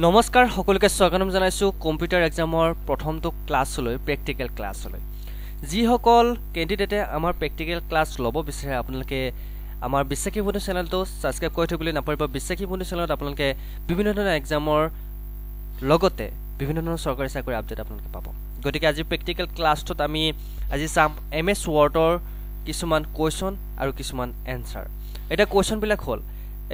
নমস্কাৰ সকলোকে স্বাগতম জনাইছো কম্পিউটাৰ এক্সামৰ প্ৰথমটো ক্লাছলৈ প্ৰেক্টিকেল ক্লাছলৈ যিসকল ক্যান্ডিডেটে আমাৰ প্ৰেক্টিকেল ক্লাছ ল'ব বিচাৰে আপোনালোকে আমাৰ বিশ্বাসী বন্ধু চেনেলটো সাবস্ক্ৰাইব কৰি থবলৈ নাপাহৰিব বিশ্বাসী বন্ধু চেনেলত আপোনালোকে বিভিন্ন ধৰণৰ এক্সামৰ লগতে বিভিন্ন ধৰণৰ চৰকাৰী চাকৰি আপডেট আপোনালোকে পাব গতিকে আজি প্ৰেক্টিকেল ক্লাছটোত আমি আজি চাম এমএছ ওৱৰ্ডৰ কিছুমান কোৱেশ্চন আৰু কিছুমান এনসাৰ এটা কোৱেশ্চন বিলাক হ'ল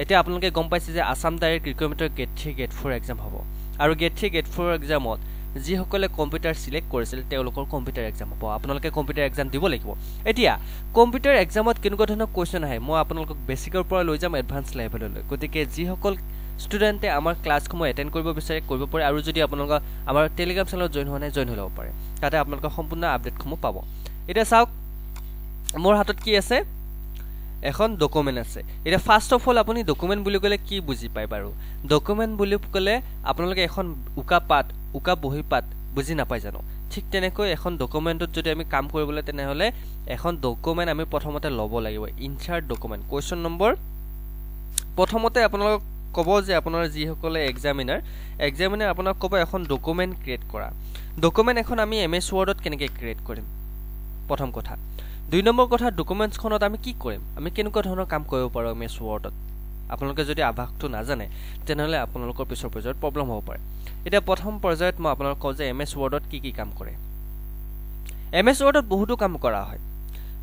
এতিয়া আপোনালোকে গম পাইছে যে আসাম ডাইৰেক্ট ৰিক্ৰুটমেন্টৰ গেট 3 গেট 4 এক্সাম হ'ব আৰু গেট 3 গেট 4 এক্সামত যিসকলে কম্পিউটাৰ সিলেক্ট কৰিছিল তেওঁলোকৰ কম্পিউটাৰ এক্সাম হ'ব আপোনালোকে কম্পিউটাৰ এক্সাম দিব লাগিব এতিয়া কম্পিউটাৰ এক্সামত কেনেকুৱা ধৰণৰ কোৱেশ্চন আহে মই আপোনালোকক বেসিকৰ পৰা লৈ যাম এডভান্স লেভেললৈ গতিকে যিসকল ষ্টুডেন্টে আমাৰ ক্লাছসমূহ এটেন্ড কৰিব বিচাৰে কৰিব পাৰে আৰু যদি আপোনালোক আমাৰ টেলিগ্ৰাম চেনেলত জয়েন হোৱা নাই জয়েন হৈ ল'ব পাৰে তাতে আপোনালোক সম্পূৰ্ণ আপডেটসমূহ পাব এতিয়া চাওক মোৰ হাতত কি আছে এখন ডকুমেন্ট আছে এটা ফাৰ্স্ট অফ অল আপুনি ডকুমেন্ট বুলি কলে কি বুজি পায় বাৰু ডকুমেন্ট বুলি কলে আপোনালোকে এখন উকা বহি পাত বুজি নাপায় জানো ঠিক তেনেকৈ এখন ডকুমেন্টত যদি আমি কাম কৰিবলৈ তেনে হলে এখন ডকুমেন্ট আমি প্ৰথমতে ল'ব লাগিব ইনসাৰ্ট ডকুমেন্ট কোৱেশ্চন নম্বৰ প্ৰথমতে আপোনালোক কব যে আপোনাৰ যি সকলে এক্সামিনাৰ আপোনাক কব এখন ডকুমেন্ট ক্ৰিয়েট কৰা ডকুমেন্ট এখন আমি এমএছ ওৱৰ্ডত কেনেকৈ ক্ৰিয়েট কৰিম প্ৰথম কথা দুই নম্বৰ কথা ডকুমেন্টছ খনত আমি কি কৰিম আমি কেনেকুৱা ধৰণৰ কাম কৰিব পাৰো এমএছ ওৱৰ্ডত আপোনালোকে যদি আভাসটো নাজানে তেনেহলে আপোনালোকৰ পিছৰ পৰ্যায়ত প্ৰবলেম হ'ব পাৰে এটা প্ৰথম পৰ্যায়ত মই আপোনালোকক কওঁ যে এমএছ ওৱৰ্ডত কি কাম কৰে এমএছ ওৱৰ্ডত বহুতো কাম কৰা হয়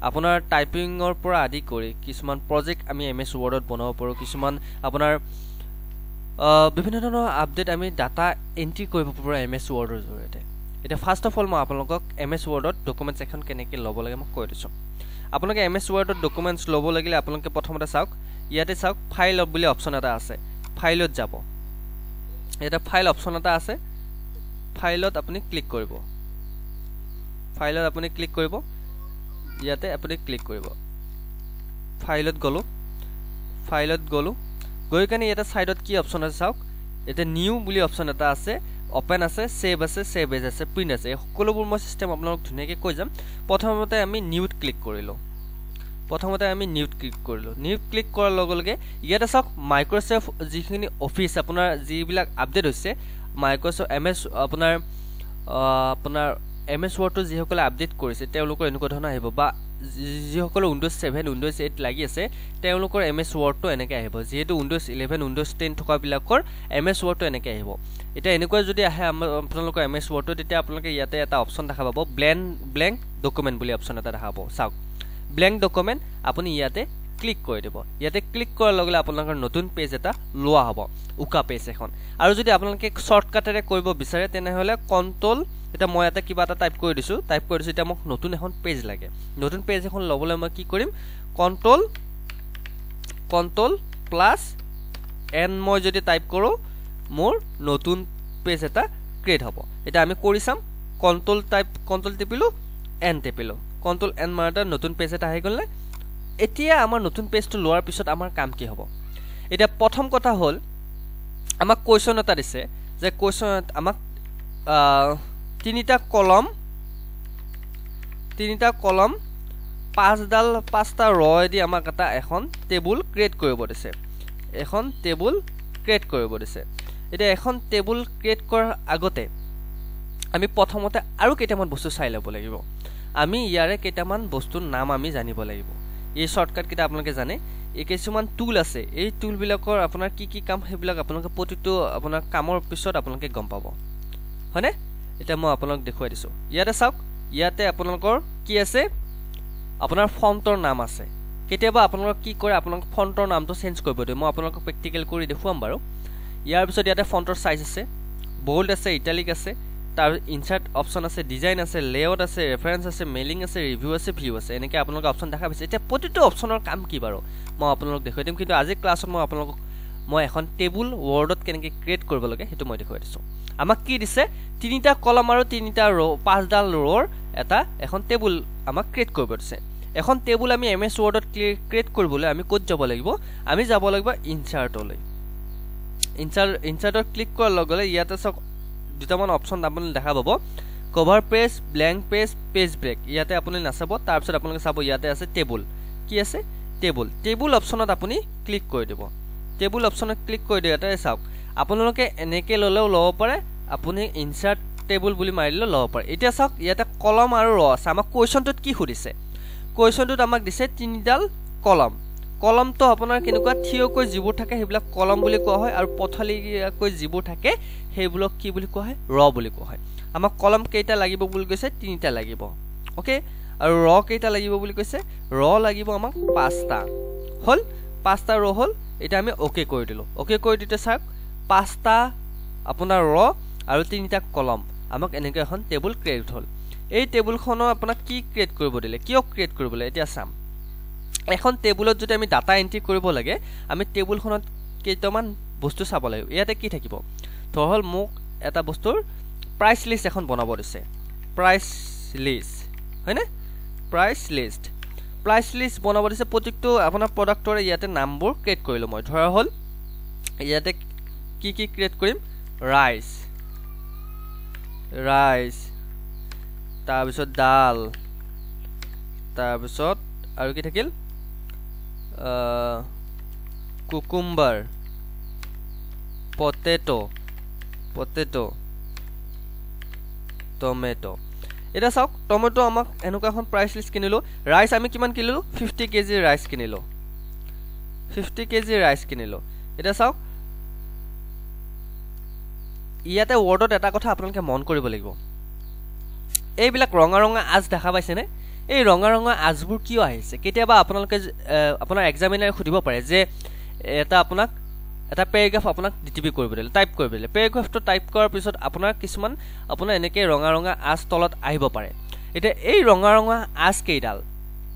আপোনাৰ টাইপিংৰ পৰা আদি কৰি কিছুমান প্ৰজেক্ট আমি এমএছ ওৱৰ্ডত বনাব পাৰো কিছুমান আপোনাৰ বিভিন্ন ধৰণৰ আপডেট আমি ডাটা এন্ট্ৰি কৰিব পাৰো এমএছ ওৱৰ্ডৰ জৰিয়তে এটা ফাৰ্স্ট অফ অল মই আপোনালোকক এমএছ ওৱৰ্ডত ডকুমেন্টছ এখন কেনেকৈ ল'ব লাগে মই কৈ দিছো আপোনালোকে এমএছ ওৱৰ্ডত ডকুমেন্টছ ল'ব লাগিলে আপোনালোকে প্ৰথমতে চাওক ইয়াতে চাওক ফাইল বুলি অপচন এটা আছে ফাইলত যাব এটা ফাইল অপচন এটা আছে ফাইলত আপুনি ক্লিক কৰিব ইয়াতে আপুনি ক্লিক কৰিব ফাইলত গলো গৈ কানে এটা সাইডত কি অপচন আছে চাওক এটা নিউ বুলি অপচন এটা আছে ওপেন আছে সেভ আছে সেভ এজ আছে প্ৰিন্ট আছে সকলোবোৰ মই সিস্টেম আপোনালোক ধুনিয়াকৈ কৈ যাম প্ৰথমতে আমি নিউত ক্লিক কৰিলো নিউত ক্লিক কৰাৰ লগে লগে ইয়াতে চাওক মাইক্ৰসফট যিখিনি অফিস আপোনাৰ যিবিলাক আপডেট হৈছে মাইক্ৰসফট এমএছ আপোনাৰ এমএছ ওৱৰ্ডটো যিসকলে আপডেট কৰিছে তেওঁলোকৰ এনেকুৱা ধৰণৰ আহিব বা যিসকল উইন্ডোজ 7 উইন্ডোজ 8 লাগি আছে তেওঁলোকৰ এমএছ ওৱৰ্ডটো এনেকৈ আহিব যেহেতু উইন্ডোজ 11 উইন্ডোজ 10 থকা বিলাকৰ এমএছ ওৱৰ্ডটো এনেকৈ আহিব এটা এনেকুৱা যদি আহে আপোনালোকৰ এমএছ ওৱৰ্ডটো তেতিয়া আপোনালোকে ইয়াতে এটা অপচন দেখা পাব ব্ল্যাঙ্ক ডকুমেন্ট বুলি অপচন এটা দেখা পাব চাওক ব্ল্যাঙ্ক ডকুমেন্ট আপুনি ইয়াতে ক্লিক কৰি দিব ইয়াতে ক্লিক কৰাৰ লগে লগে আপোনালোকৰ নতুন পেজ এটা লোৱা হ'ব উকা পেজ এখন আৰু যদি আপোনালোকে শৰ্টকাটেৰে কৰিব বিচাৰে তেনেহলে কন্ট্ৰোল এটা মই এটা কিবা এটা টাইপ কৰি দিছো এতিয়া মোক নতুন এখন পেজ লাগে নতুন পেজ এখন লবলৈ মই কি কৰিম কন্ট্ৰোল প্লাস এন মই যদি টাইপ কৰো মোৰ নতুন পেজ এটা ক্ৰিয়েট হ'ব এটা আমি কৰি চাম কন্ট্ৰোল টিপিলো কন্ট্ৰোল এন মাৰটা নতুন পেজ এটা আহি গ'ল এতিয়া আমাৰ নতুন পেজটো লোৱাৰ পিছত আমাৰ কাম কি হ'ব এটা প্ৰথম কথা হ'ল আমাক কোৱেশ্চন এটা দিছে যে কোৱেশ্চনত আমাক তিনিটা কলম পাঁচটা ৰ দি আমাক এটা এখন টেবুল ক্ৰিয়েট কৰিব দিছে এতিয়া এখন টেবুল ক্ৰিয়েট কৰাৰ আগতে আমি প্ৰথমতে আৰু কেইটামান বস্তু চাই ল'ব লাগিব আমি ইয়াৰে কেইটামান বস্তুৰ নাম আমি জানিব লাগিব এই শৰ্টকাট কিটা আপোনালোকে জানে এই কিছুমান টুল আছে এই টুল বিলাকৰ আপোনাৰ কি কাম হেবিলাক আপোনালোকে প্ৰতিটো আপোনাৰ কামৰ পিছত আপোনালোকে গম পাব হয়নে এটা মই আপোনালোক দেখুৱাই দিছো ইয়াতে চাওক ইয়াতে আপোনালোকৰ কি আছে আপোনাৰ ফন্টৰ নাম আছে কেতিয়াবা আপোনালোক কি কৰে আপোনালোক ফন্টৰ নামটো চেঞ্জ কৰিব দিয়ে মই আপোনালোকক প্ৰেক্টিকেল কৰি দেখুৱাম বাৰু ইয়াৰ পিছত ইয়াতে ফন্টৰ সাইজ আছে বোল্ড আছে ইটালিক আছে তাৰ ইনসাৰ্ট অপচন আছে ডিজাইন আছে লেআউট আছে ৰেফাৰেন্স আছে মেইলিং আছে ৰিভিউ আছে ভিউ আছে এনেকৈ আপোনালোক অপচন দেখা পাইছে এতিয়া প্ৰতিটো অপচনৰ কাম কি বাৰু মই আপোনালোক দেখুৱাই দিম কিন্তু আজি ক্লাছত মই এখন টেবুল ওৱৰ্ডত কেনেকৈ ক্ৰিয়েট কৰিব লাগে হেতু মই দেখুৱাই দিছো আমাক কি দিছে তিনিটা কলম আৰু তিনিটা ৰ পাঁচডাল ৰৰ এখন টেবুল আমাক ক্ৰিয়েট কৰিব দিছে এখন টেবুল আমি এমএছ ওৱৰ্ডত ক্ৰিয়েট কৰিবলৈ আমি ক'ত যাব লাগিব আমি যাব লাগিব ইনসাৰ্টলৈ ইনসাৰ্টত ক্লিক কৰাৰ লগে লগে ইয়াতে চাওক দুটামান অপচন আপুনি দেখা পাব cover page blank page break ইয়াতে আপুনি নাচাব তাৰ পিছত আপোনালোকে চাব ইয়াতে আছে টেবুল কি আছে টেবুল অপচনত আপুনি ক্লিক কৰি দিব টেবুল অপচনত ক্লিক কৰি দিয়াতে চাওক আপোনালোকে এনেকে ললেও ল'ব পাৰে আপুনি ইনসাৰ্ট টেবুল বুলি মাৰিলে ল'ব পাৰে এতিয়া চাওক ইয়াতে কলম আৰু ৰ আছে আমাক কোৱেশ্চনটোত কি সুধিছে কোৱেশ্চনটোত আমাক দিছে তিনিডাল কলম কলমটো আপোনাৰ কেনেকুৱা থিয়কৈ যিবোৰ থাকে সেইবিলাক কলম বুলি কোৱা হয় আৰু পথালিকৈ যিবোৰ থাকে সেইবোৰক কি বুলি কোৱা হয় ৰ বুলি কোৱা হয় আমাক কলম কেইটা লাগিব বুলি কৈছে তিনিটা লাগিব ওকে আৰু ৰ কেইটা লাগিব বুলি কৈছে ৰ লাগিব আমাক পাঁচটা হল পাঁচটা ৰ হল এটা আমি ওকে কৰি দিলো ওকে কৰি দিতে চাওক পাঁচটা আপোনাৰ ৰ আৰু তিনিটা কলম আমাক এনেকৈ এখন টেবুল ক্ৰিয়েট হল এই টেবুলখনো আপোনাক কি ক্ৰিয়েট কৰিব দিলে কিয় ক্ৰিয়েট কৰিবলৈ এতিয়া চাম এখন টেবুলত যদি আমি ডাটা এন্ট্ৰি কৰিব লাগে আমি টেবুলখনত কেইটামান বস্তু চাব লাগিব ইয়াতে কি থাকিব ধৰহল মোক এটা বস্তুৰ প্ৰাইস লিষ্ট এখন বনাব দিছে প্ৰাইস লিষ্ট হয়নে প্ৰাইস লিষ্ট বনাব দিছে প্ৰত্যেকটো আপোনাৰ প্ৰডাক্টৰ ইয়াতে নামবোৰ ক্ৰিয়েট কৰিলো মই ধৰা হল ইয়াতে কি ক্ৰিয়েট কৰিম ৰাইস তাৰ পিছত ডাল তাৰ পিছত আৰু কি থাকিল কুকুম্বাৰ পটেটো টমেটো এটা চাওক টমেটো আমাক এনেকুৱা এখন প্ৰাইস লিষ্ট কিনিলো ৰাইস আমি কিমান কিনিলো 50 কেজি ৰাইস কিনিলো 50 কেজি ৰাইস কিনিলো এটা চাওক ইয়াতে ওয়াৰ্ডত এটা কথা আপোনালোকে মন কৰিব লাগিব এইবিলাক ৰঙা ৰঙা আজ দেখা পাইছে নে এই ৰঙা ৰঙা আজবোৰ কিয় আহিছে কেতিয়াবা আপোনালোকে আপোনাৰ এক্সামিনাৰে খুদিব পাৰে যে এটা আপোনাক এটা পেৰাগ্ৰাফ আপোনাক ডিটিপি কৰিব দিলে টাইপ কৰিব দিলে পেৰাগ্ৰাফটো টাইপ কৰাৰ পিছত আপোনাৰ কিছুমান আপোনাৰ এনেকৈ ৰঙা ৰঙা আজ তলত আহিব পাৰে এটা এই ৰঙা ৰঙা আজ কেইডাল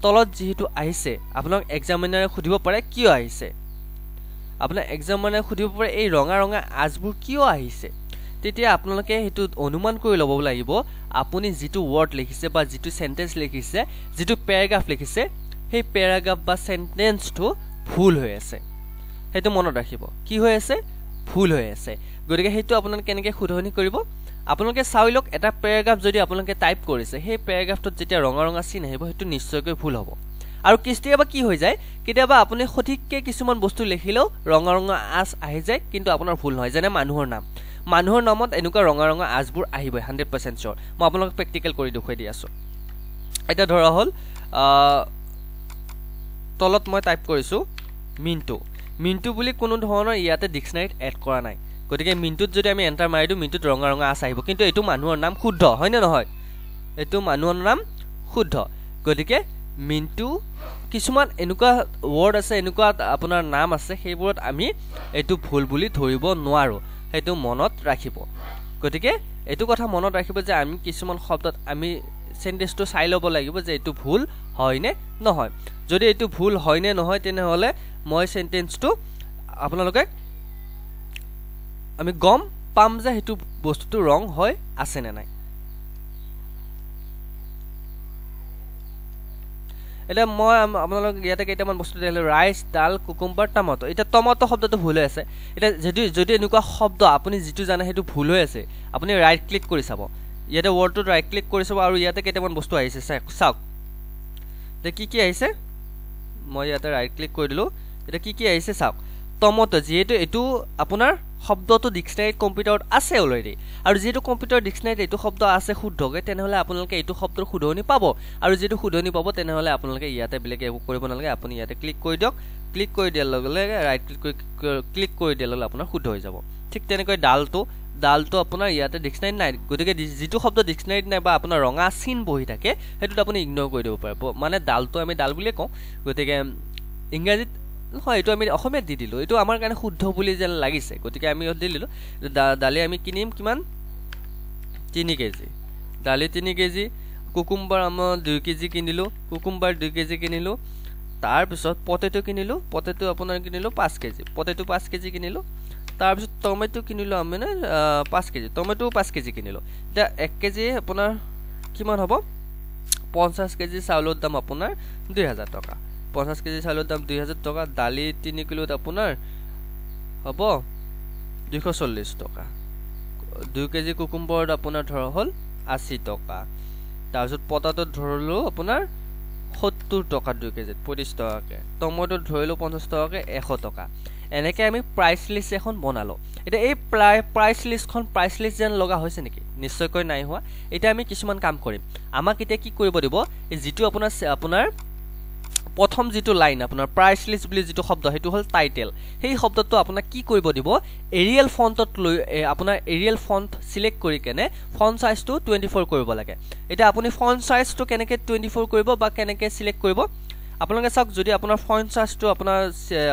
তলত যেহেতু আহিছে আপোনাক এক্সামিনাৰে খুদিব পাৰে কিয় আহিছে আপোনাৰ এক্সামিনাৰে খুদিব পাৰে এই ৰঙা ৰঙা আজবোৰ কিয় আহিছে তেতিয়া আপোনালোকে হেতু অনুমান কৰি ল'ব লাগিব আপুনি যেটো ওয়াৰ্ড লিখিছে বা যেটো সেন্টেন্স লিখিছে যেটো প্যাৰাগ্ৰাফ লিখিছে সেই প্যাৰাগ্ৰাফ বা সেন্টেন্সটো ভুল হৈ আছে হেতু মনত ৰাখিব কি হৈ আছে ভুল হৈ আছে গতিকে হেতু আপোনালোকে কেনেকৈ শুধৰণি কৰিব আপোনালোকে চাইলক এটা প্যাৰাগ্ৰাফ যদি আপোনালোকে টাইপ কৰিছে সেই প্যাৰাগ্ৰাফটোত যেতিয়া ৰঙা ৰঙা চিন আহিব হেতু নিশ্চয়কৈ ভুল হ'ব আৰু কিস্তিয়াবা কি হৈ যায় কেতিয়াবা আপুনি সঠিককে কিছুমান বস্তু লিখিলেও ৰঙা ৰঙা আজ আহি যায় কিন্তু আপোনাৰ ভুল নহয় যেনে মানুহৰ নামত এনেকুৱা ৰঙা ৰঙা আজবোৰ আহিব 100% sure মই আপোনালোকক প্ৰ্যাকটিক্যাল কৰি দেখুৱাই দি আছো এটা ধৰা হল তলত মই টাইপ কৰিছো মিন্টু বুলি কোনো ধৰণৰ ইয়াতে ডিকশনাৰীত এড কৰা নাই গতিকে মিন্টুত যদি আমি এন্টাৰ মাৰি দিও মিন্টুত ৰঙা ৰঙা আজ আহিব কিন্তু এটো মানুহৰ নাম শুদ্ধ হয় নে নহয় এটো মানুহৰ নাম শুদ্ধ গতিকে মিন্টু কিছুমান এনেকুৱা ওয়াৰ্ড আছে এনেকুৱা আপোনাৰ নাম আছে সেইবোৰত আমি এটো ভুল বুলি ধৰিব নোৱাৰো হেতু মনত ৰাখিব গতিকে এটো কথা মনত ৰাখিব যে আমি কিছুমান শব্দত আমি সেন্টেন্সটো চাই ল'ব লাগিব যে এটো ভুল হয় নে নহয় যদি এটো ভুল হয় নে নহয় তেনে হলে মই সেন্টেন্সটো আপোনালোকে আমি গম পাম যে হেতু বস্তুটো ৰং হয় আছে নে নাই এটা মই আপোনালোক ইয়াতে কেইটামান বস্তু দিলে ৰাইস ডাল কুকুম্বাৰ টমেটো এটা টমেটো শব্দটো ভুল হৈ আছে এটা যদি এনেকুৱা শব্দ আপুনি যেটো জানে হেতু ভুল হৈ আছে আপুনি ৰাইট ক্লিক কৰি চাব ইয়াতে ওয়াৰ্ডটো ৰাইট ক্লিক কৰি চাব আৰু ইয়াতে কেইটামান বস্তু আহিছে চাওক তে কি আহিছে মই ইয়াতে ৰাইট ক্লিক কৰি দিলো এটা কি আহিছে চাওক টমেটো যেহেতু এটো আপোনাৰ শব্দটো ডিকশনাৰী কম্পিউটাৰত আছে অলৰেডি আৰু যেটো কম্পিউটাৰ ডিকশনাৰীত এটো শব্দ আছে শুদ্ধকৈ তেনে হলে আপোনালোকে এটো শব্দৰ শুধৰণি পাব আৰু যেটো শুধৰণি পাব তেনে হলে আপোনালোকে ইয়াতে বেলেগ একো কৰিব নালাগে আপুনি ইয়াতে ক্লিক কৰি দিয়ক ক্লিক কৰি দিয়াৰ লগে লগে ৰাইট ক্লিক কৰি দিয়াৰ লগে আপোনাৰ শুদ্ধ হৈ যাব ঠিক তেনেকৈ ডালটো আপোনাৰ ইয়াতে ডিকশনাৰীত নাই গতিকে যেটো শব্দ ডিকশনাৰীত নাই বা আপোনাৰ ৰঙা চিন বহি থাকে হেতুত আপুনি ইগনোৰ কৰি দিব পাৰিব মানে ডালটো আমি ডাল বুলি কওঁ গতিকে ইংৰাজীত হয় এটো আমি অসমীয়াত দি দিলো এটো আমাৰ কাৰণে শুদ্ধ বুলি যেন লাগিছে গতিকে আমি দি দিলো ডালি আমি কিনিম কিমান 3 কেজি ডালি 3 কেজি কুকুম্বাৰ আমাৰ 2 কেজি কিনিলো কুকুম্বাৰ 2 কেজি কিনিলো তাৰ পিছত পটেটো কিনিলো পটেটো আপোনাৰ কিনিলো 5 কেজি পটেটো 5 কেজি কিনিলো তাৰ পিছত টমেটো কিনিলো আমি 5 কেজি টমেটো 5 কেজি কিনিলো এটা 1 কেজি আপোনাৰ কিমান হ'ব 50 কেজি চাউলৰ দাম আপোনাৰ 2000 টকা 50 কেজি চাউলৰ দাম 2000 টকা ডালি 3 কিলোত আপোনাৰ হ'ব 240 টকা 2 কেজি কুকুম্বাৰত আপোনাৰ ধৰ হল 80 টকা তাৰ পিছত পটাটো ধৰলো আপোনাৰ 70 টকা 2 কেজিত 25 টকাকে টমেটো ধৰিলো 50 টকাকে 100 টকা এনেকৈ আমি প্ৰাইস লিষ্ট এখন বনালো এতিয়া এই প্ৰাইচ লিষ্ট যেন লগা হৈছে নেকি নিশ্চয়কৈ নাই হোৱা এতিয়া আমি কিছুমান কাম কৰিম আমাক এতিয়া কি কৰিব দিব এই যিটো আপোনাৰ প্ৰথম যিটো লাইন আপোনাৰ প্ৰাইচ লিষ্ট বুলি যিটো শব্দ হেতু হল টাইটেল সেই শব্দটো আপোনাক কি কৰিব দিব এৰিয়েল ফন্টত লৈ আপোনাৰ এৰিয়েল ফন্ট সিলেক্ট কৰি কেনে ফন্ট সাইজটো 24 কৰিব লাগে এটা আপুনি ফন্ট সাইজটো কেনেকৈ 24 কৰিব বা কেনেকৈ সিলেক্ট কৰিব আপোনালোকে চাওক যদি আপোনাৰ ফন্ট সাইজটো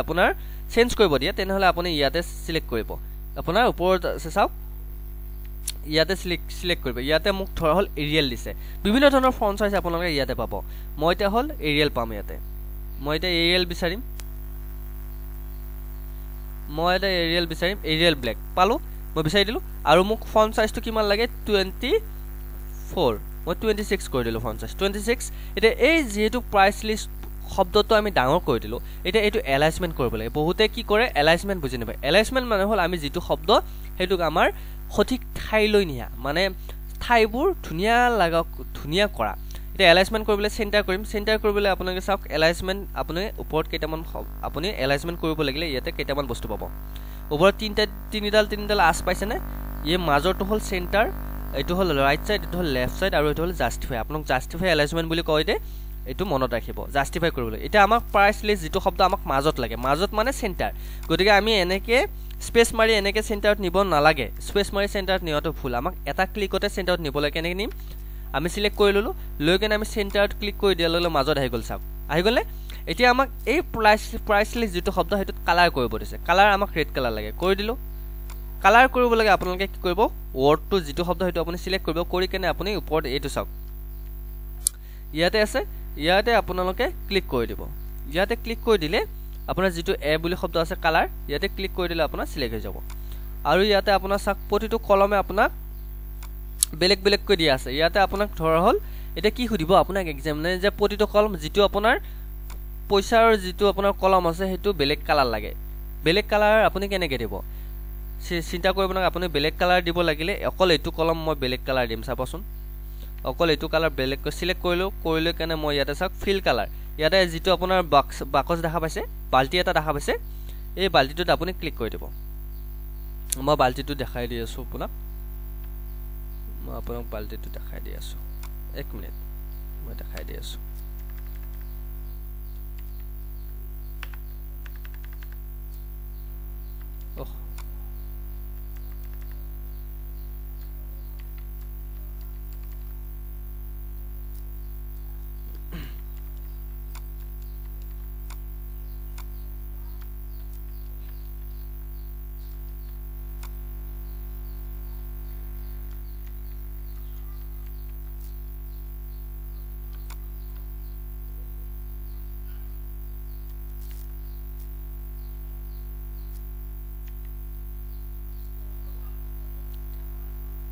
আপোনাৰ চেঞ্জ কৰিব দিয়ে তেনেহলে আপুনি ইয়াতে সিলেক্ট কৰিব আপোনাৰ ওপৰত চাওক ইয়াতে সিলেক্ট কৰিব ইয়াতে মোক ধৰা হল এৰিয়েল দিছে বিভিন্ন ধৰণৰ ফন্ট সাইজ আপোনালোকে ইয়াতে পাব মই এটা হল এৰিয়েল পাম ইয়াতে মই এটা এৰিয়েল বিচাৰিম এৰিয়েল ব্লেক পালো মই বিচাৰি দিলো আৰু মোক ফন্ট সাইজটো কিমান লাগে 24 মই 26 কৰি দিলো ফন্ট সাইজ 26 এটা এই যেহেতু প্ৰাইস লিষ্ট শব্দটো আমি ডাঙৰ কৰি দিলো এটা এটো এলাইনমেন্ট কৰিব লাগে বহুতে কি কৰে এলাইনমেন্ট বুজি নাপায় এলাইনমেন্ট মানে হল আমি যেটো শব্দ হেতুক আমাৰ সঠিক ঠাইলৈ নিয়া মানে ঠাইবোৰ ধুনিয়া কৰা এটা এলাইনমেন্ট কৰিবলৈ চেন্টাৰ কৰিবলৈ আপোনালোকে চাওক এলাইনমেন্ট আপুনি ওপৰত কেইটামান আপুনি এলাইনমেন্ট কৰিব লাগিলে ইয়াতে কেইটামান বস্তু পাব ওপৰত তিনিডাল আছ পাইছে নে এই মাজৰটো হল চেন্টাৰ এটো হল ৰাইট সাইড এটো হল লেফট সাইড আৰু এটো হল জাস্টিফাই আপোনাক জাস্টিফাই এলাইনমেন্ট বুলি কয় দে এটো মনত ৰাখিব জাস্টিফাই কৰিবলৈ এটা আমাক প্ৰাইস লিষ্ট যেটো শব্দ আমাক মাজত লাগে মাজত মানে চেন্টাৰ গতিকে আমি এনেকে স্পেস মাৰি এনেকে চেন্টাৰত নিব নালাগে স্পেস মাৰি চেন্টাৰত নিয়টো ভুল আমাক এটা ক্লিকতে চেন্টাৰত নিব লাগে কেনেকৈ নিম আমি সিলেক্ট কৰি ললো লৈ কেনে আমি চেন্টাৰত ক্লিক কৰি দিয়া ললে মাজত আহি গল চাওক আহি গলে এতিয়া আমাক এই প্ৰাইস লিষ্ট যেটো শব্দ হেতুত কালাৰ কৰিব দিছে কালাৰ আমাক ৰেড কালাৰ লাগে কৰি দিলো কালাৰ কৰিব লাগে আপোনালোকে কি কৰিব ওৱৰ্ডটো যেটো শব্দ হেতু আপুনি সিলেক্ট কৰিব কৰি কেনে আপুনি ওপৰত এইটো চাওক ইয়াতে আছে ইয়াতে আপোনালোকে ক্লিক কৰি দিব ইয়াতে ক্লিক কৰি দিলে আপোনাৰ যেটো এ বুলি শব্দ আছে কালাৰ ইয়াতে ক্লিক কৰি দিলে আপোনাৰ সিলেক্ট হৈ যাব আৰু ইয়াতে আপোনাৰ চাক প্ৰতিটো কলমে আপোনাক বেলেগ কৈ দিয়া আছে ইয়াতে আপোনাক ধৰা হল এটা কি খুদিব আপোনাক এক্সামিনাৰে যে প্ৰতিটো কলম যেটো আপোনাৰ পইচাৰ যেটো আপোনাৰ কলম আছে হেতু বেলেগ কালাৰ লাগে বেলেগ কালাৰ আপুনি কেনেকৈ দিব চিন্তা কৰিব না আপুনি বেলেগ কালাৰ দিব লাগিলে অকল এটো কলম মই বেলেগ কালাৰ দিম চাবচোন অকল এটো কালাৰ বেলেগ সিলেক্ট কৰিলো কেনে মই ইয়াতে চাওক ফিল কালাৰ ইয়াতে যেটো আপোনাৰ বাকস দেখা পাইছে বালটি এটা দেখা পাইছে এই বালটিটোত আপুনি ক্লিক কৰি দিব মই বালটিটো দেখাই দি আছো আপোনাক বালটিটো দেখাই দি আছো 1 মিনিট মই দেখাই দি আছো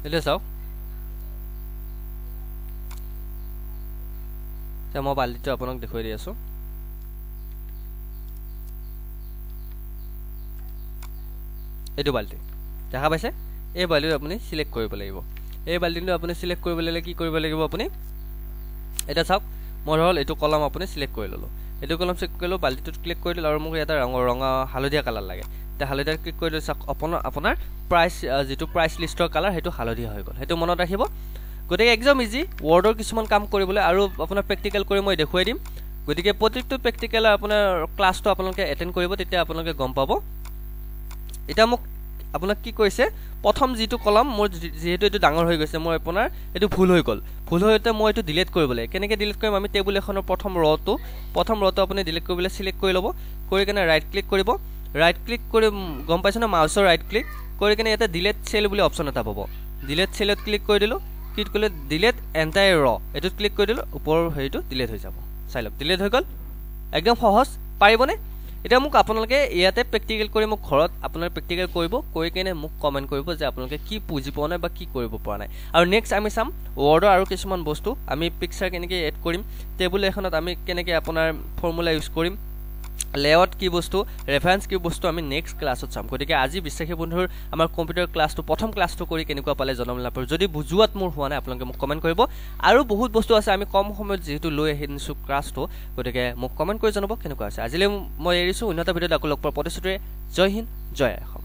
এটা চাওক মই বালটিটো আপোনাক দেখুৱাই দি আছো এইটো বালটি দেখা পাইছে এই বালটিটো আপুনি সিলেক্ট কৰিব লাগিব এই বালটিটো আপুনি সিলেক্ট কৰিব লাগিলে কি কৰিব লাগিব আপুনি এটা চাওক মই হল এইটো কলম আপুনি সিলেক্ট কৰি ললো এইটো কলম সিলেক্ট কৰিলো বালটিটোত ক্লিক কৰি দিলো আৰু মোক এটা ৰঙা হালধীয়া কালাৰ লাগে তে হালধীয়া ক্লিক কৰি দিলে চাওক আপোনাৰ প্ৰাইস যেটো প্ৰাইস লিষ্টৰ কালাৰ হেতু হালধীয়া হৈ গল হেতু মনত ৰাখিব গতিকে একদম ইজি ওৱৰ্ডৰ কিছুমান কাম কৰিবলৈ আৰু আপোনাৰ প্ৰেক্টিকেল কৰি মই দেখুৱাই দিম গতিকে প্ৰত্যেকটো প্ৰেক্টিকেল আপোনাৰ ক্লাছটো আপোনালোকে এটেন্ড কৰিব তেতিয়া আপোনালোকে গম পাব এটা মোক আপোনাক কি কৈছে প্ৰথম যেটো কলম মোৰ যেহেতু এটো ডাঙৰ হৈ গৈছে মই আপোনাৰ এটো ভুল হৈ গল ভুল হৈতে মই এটো ডিলিট কৰিব লাগে কেনেকৈ ডিলিট কৰিম আমি টেবুল এখনৰ প্ৰথম ৰটো আপুনি ডিলিট কৰিবলৈ সিলেক্ট কৰি লব কৰি কেনে ৰাইট ক্লিক কৰিব ৰাইট ক্লিক কৰি গম পাইছ না মাউসৰ ৰাইট ক্লিক কৰি কেনে এটা ডিলিট সেল বুলি অপচন এটা পাব ডিলিট সেলত ক্লিক কৰি দিলো ক্লিক কৰিলে ডিলিট এন্টায়াৰ ৰ এটো ক্লিক কৰি দিলো ওপৰ হেইটো ডিলিট হৈ যাব চাই লওক ডিলিট হৈ গল একদম সহজ পাৰিবনে এটা মোক আপোনালোকে ইয়াতে প্ৰেক্টিকেল কৰি মোক ঘৰত আপোনাৰ প্ৰেক্টিকেল কৰিব কৈ কেনে মোক কমেন্ট কৰিব যে আপোনালোকে কি বুজি পোৱা নাই বা কি কৰিব পৰা নাই আৰু নেক্সট আমি চাম ওৱৰ্ডৰ আৰু কিছুমান বস্তু আমি পিকচাৰ কেনেকৈ এড কৰিম টেবুল এখনত আমি কেনেকৈ আপোনাৰ ফৰ্মুলা ইউজ কৰিম লেআউট কি বস্তু ৰেফাৰেন্স কি বস্তু আমি নেক্সট ক্লাছত চাম গতিকে আজি বিশ্বাসী বন্ধুৰ আমাৰ কম্পিউটাৰ ক্লাছটো প্ৰথম ক্লাছটো কৰি কেনেকুৱা পালে জনাম লাভ যদি বুজুৱাত মোৰ হোৱা নাই আপোনালোকে মোক কমেন্ট কৰিব আৰু বহুত বস্তু আছে আমি কম সময়ত যেহেতু লৈ আহিছো ক্লাছটো গতিকে মোক কমেন্ট কৰি জনাব কেনেকুৱা আছে আজিলৈ মই এৰিছো উন্নত ভিডিঅ'ত আকৌ লগ পোৱাৰ প্ৰতিশ্ৰুতিৰে জয় হিন্দ জয় অসম